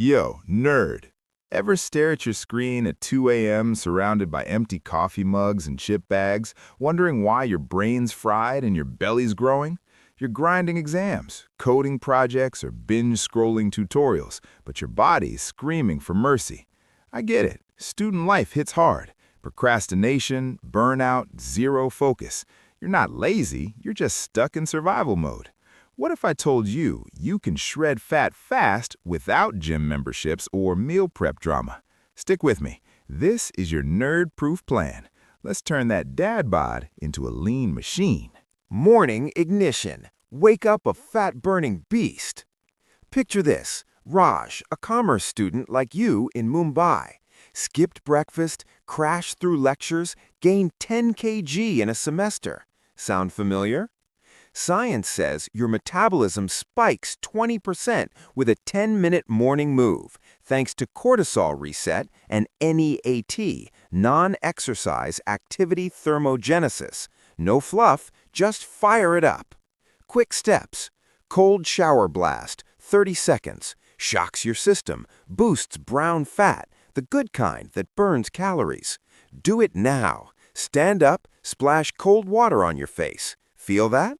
Yo, nerd. Ever stare at your screen at 2 a.m. surrounded by empty coffee mugs and chip bags, wondering why your brain's fried and your belly's growing? You're grinding exams, coding projects, or binge-scrolling tutorials, but your body's screaming for mercy. I get it. Student life hits hard. Procrastination, burnout, zero focus. You're not lazy, you're just stuck in survival mode. What if I told you you can shred fat fast without gym memberships or meal prep drama? Stick with me. This is your nerd-proof plan. Let's turn that dad bod into a lean machine. Morning ignition. Wake up a fat-burning beast. Picture this. Raj, a commerce student like you in Mumbai. Skipped breakfast, crashed through lectures, gained 10 kg in a semester. Sound familiar? Science says your metabolism spikes 20% with a 10-minute morning move, thanks to cortisol reset and NEAT, non-exercise activity thermogenesis. No fluff, just fire it up. Quick steps. Cold shower blast, 30 seconds. Shocks your system, boosts brown fat, the good kind that burns calories. Do it now. Stand up, splash cold water on your face. Feel that?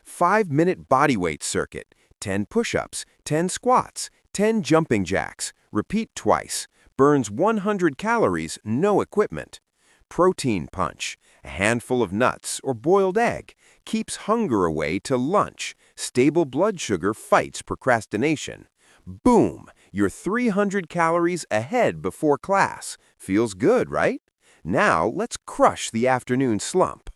5-minute bodyweight circuit, 10 push-ups, 10 squats, 10 jumping jacks. Repeat twice. Burns 100 calories, no equipment. Protein punch, a handful of nuts or boiled egg. Keeps hunger away till lunch. Stable blood sugar fights procrastination. Boom! You're 300 calories ahead before class. Feels good, right? Now let's crush the afternoon slump.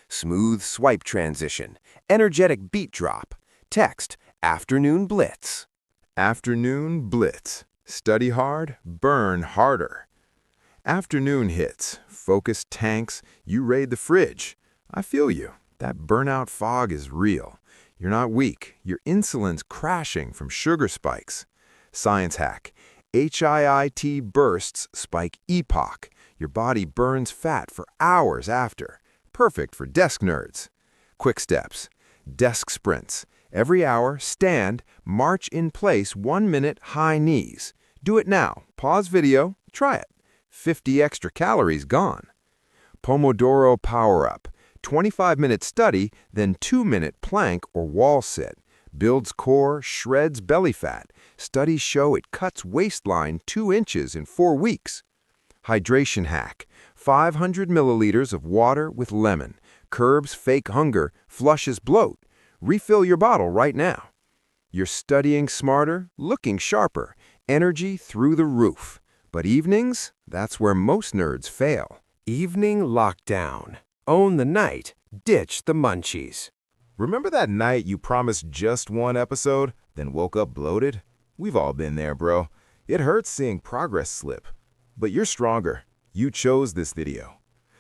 Smooth swipe transition, energetic beat drop. Text, afternoon blitz. Afternoon blitz. Study hard, burn harder. Afternoon hits, focus tanks, you raid the fridge. I feel you. That burnout fog is real. You're not weak. Your insulin's crashing from sugar spikes. Science hack. HIIT bursts spike epoch. Your body burns fat for hours after. Perfect for desk nerds. Quick steps. Desk sprints. Every hour, stand, march in place 1 minute, high knees. Do it now. Pause video. Try it. 50 extra calories gone. Pomodoro power-up. 25-minute study, then 2-minute plank or wall sit. Builds core, shreds belly fat. Studies show it cuts waistline 2 inches in 4 weeks. Hydration hack. 500 milliliters of water with lemon. Curbs fake hunger, flushes bloat. Refill your bottle right now. You're studying smarter, looking sharper, energy through the roof. But evenings, that's where most nerds fail. Evening lockdown. Own the night, ditch the munchies. Remember that night you promised just one episode, then woke up bloated? We've all been there, bro. It hurts seeing progress slip. But you're stronger. You chose this video.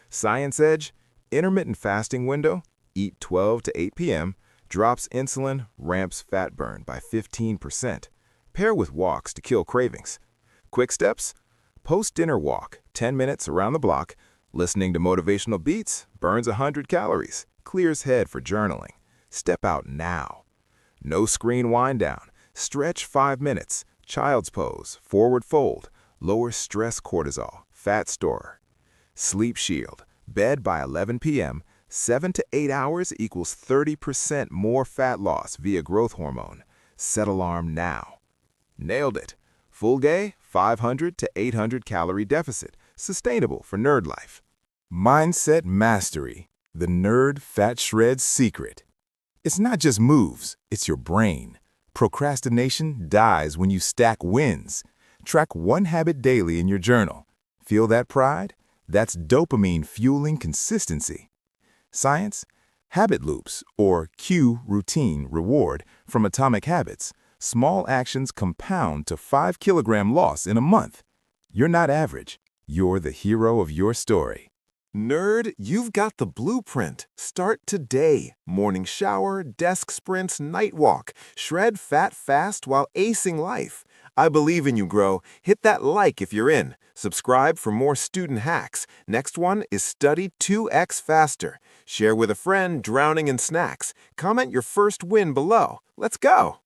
Science Edge, intermittent fasting window, eat 12 to 8 p.m., drops insulin, ramps fat burn by 15%. Pair with walks to kill cravings. Quick steps? Post-dinner walk, 10 minutes around the block. Listening to motivational beats, burns 100 calories. Clears head for journaling. Step out now. No screen wind down. Stretch 5 minutes. Child's pose, forward fold. Lower stress cortisol. Fat storer. Sleep shield. Bed by 11 p.m. 7 to 8 hours equals 30% more fat loss via growth hormone. Set alarm now. Nailed it. Full day, 500 to 800 calorie deficit. Sustainable for nerd life. Mindset mastery. The nerd fat shred secret. It's not just moves, it's your brain. Procrastination dies when you stack wins. Track one habit daily in your journal. Feel that pride? That's dopamine fueling consistency. Science? Habit loops, or cue, routine, reward, from Atomic Habits. Small actions compound to 5-kilogram loss in a month. You're not average. You're the hero of your story. Nerd, you've got the blueprint. Start today. Morning shower, desk sprints, night walk. Shred fat fast while acing life. I believe in you, Grow. Hit that like if you're in. Subscribe for more student hacks. Next one is study 2x faster. Share with a friend drowning in snacks. Comment your first win below. Let's go.